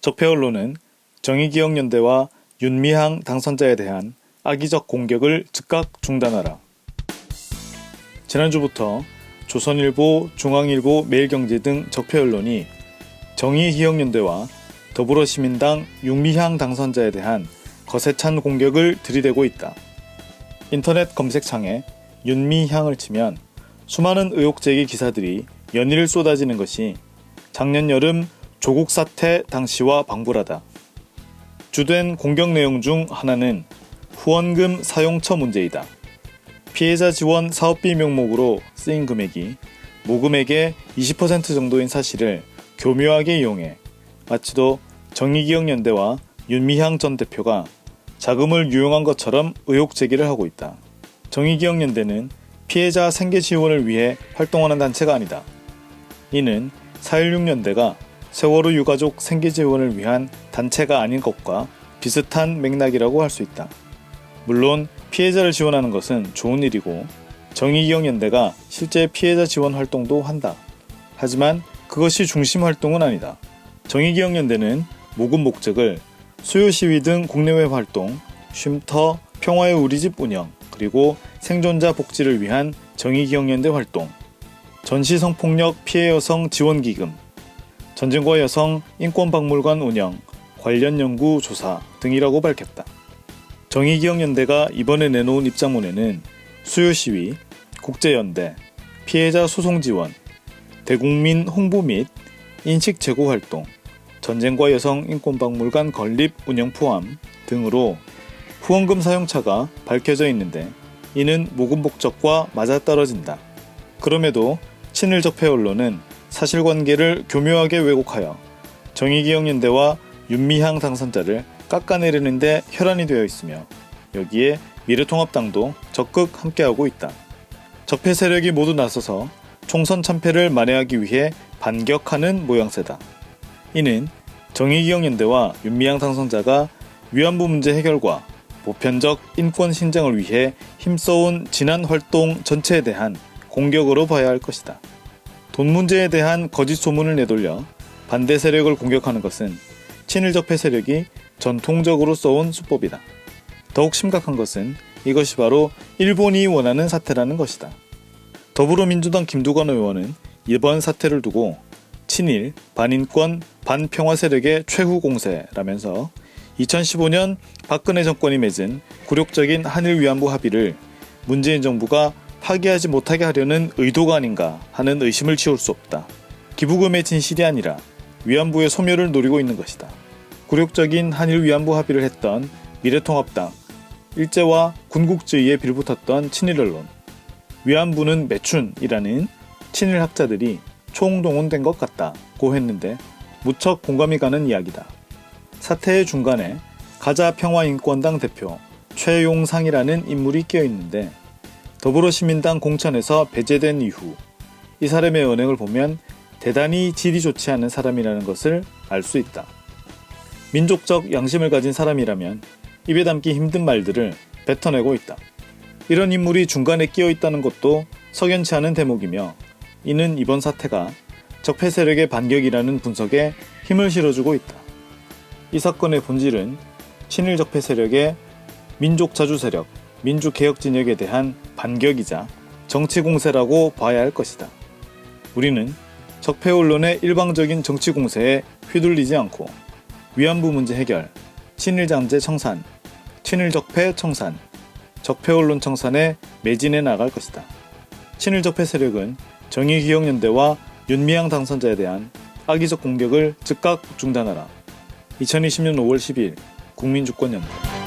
적폐 언론은 정의기억연대와 윤미향 당선자에 대한 악의적 공격을 즉각 중단하라. 지난주부터 조선일보, 중앙일보, 매일경제 등 적폐 언론이 정의기억연대와 더불어시민당 윤미향 당선자에 대한 거세찬 공격을 들이대고 있다. 인터넷 검색창에 윤미향을 치면 수많은 의혹제기 기사들이 연일 쏟아지는 것이 작년 여름 조국 사태 당시와 방불하다. 주된 공격 내용 중 하나는 후원금 사용처 문제이다. 피해자 지원 사업비 명목으로 쓰인 금액이 모금액의 20% 정도인 사실을 교묘하게 이용해 마치도 정의기억연대와 윤미향 전 대표가 자금을 유용한 것처럼 의혹 제기를 하고 있다. 정의기억연대는 피해자 생계 지원을 위해 활동하는 단체가 아니다. 이는 4.16연대가 세월호 유가족 생계 지원을 위한 단체가 아닌 것과 비슷한 맥락이라고 할 수 있다. 물론 피해자를 지원하는 것은 좋은 일이고 정의기억연대가 실제 피해자 지원 활동도 한다. 하지만 그것이 중심 활동은 아니다. 정의기억연대는 모금 목적을 수요시위 등 국내외 활동, 쉼터, 평화의 우리집 운영, 그리고 생존자 복지를 위한 정의기억연대 활동, 전시성폭력 피해 여성 지원기금, 전쟁과 여성 인권박물관 운영, 관련 연구 조사 등이라고 밝혔다. 정의기억연대가 이번에 내놓은 입장문에는 수요시위, 국제연대, 피해자 소송 지원, 대국민 홍보 및 인식 제고 활동, 전쟁과 여성 인권박물관 건립 운영 포함 등으로 후원금 사용처가 밝혀져 있는데 이는 모금 목적과 맞아떨어진다. 그럼에도 친일 적폐 언론은 사실관계를 교묘하게 왜곡하여 정의기억연대와 윤미향 당선자를 깎아내리는 데 혈안이 되어 있으며 여기에 미래통합당도 적극 함께하고 있다. 적폐 세력이 모두 나서서 총선 참패를 만회하기 위해 반격하는 모양새다. 이는 정의기억연대와 윤미향 당선자가 위안부 문제 해결과 보편적 인권 신장을 위해 힘써온 지난 활동 전체에 대한 공격으로 봐야 할 것이다. 돈 문제에 대한 거짓 소문을 내돌려 반대 세력을 공격하는 것은 친일 적폐 세력이 전통적으로 써온 수법이다. 더욱 심각한 것은 이것이 바로 일본이 원하는 사태라는 것이다. 더불어민주당 김두관 의원은 이번 사태를 두고 친일, 반인권, 반평화 세력의 최후 공세라면서 2015년 박근혜 정권이 맺은 굴욕적인 한일 위안부 합의를 문재인 정부가 파기하지 못하게 하려는 의도가 아닌가 하는 의심을 지울 수 없다. 기부금의 진실이 아니라 위안부의 소멸을 노리고 있는 것이다. 굴욕적인 한일 위안부 합의를 했던 미래통합당, 일제와 군국주의에 빌붙었던 친일 언론, 위안부는 매춘이라는 친일 학자들이 총동원된 것 같다고 했는데 무척 공감이 가는 이야기다. 사태의 중간에 가자평화인권당 대표 최용상이라는 인물이 끼어있는데 더불어시민당 공천에서 배제된 이후 이 사람의 언행을 보면 대단히 질이 좋지 않은 사람이라는 것을 알 수 있다. 민족적 양심을 가진 사람이라면 입에 담기 힘든 말들을 뱉어내고 있다. 이런 인물이 중간에 끼어있다는 것도 석연치 않은 대목이며 이는 이번 사태가 적폐 세력의 반격이라는 분석에 힘을 실어주고 있다. 이 사건의 본질은 친일 적폐 세력의 민족 자주 세력, 민주개혁 진영에 대한 반격이자 정치 공세라고 봐야 할 것이다. 우리는 적폐 언론의 일방적인 정치 공세에 휘둘리지 않고 위안부 문제 해결, 친일 잠재 청산, 친일 적폐 청산, 적폐 언론 청산에 매진해 나갈 것이다. 친일 적폐 세력은 정의기억연대와 윤미향 당선자에 대한 악의적 공격을 즉각 중단하라. 2020년 5월 12일 국민주권연대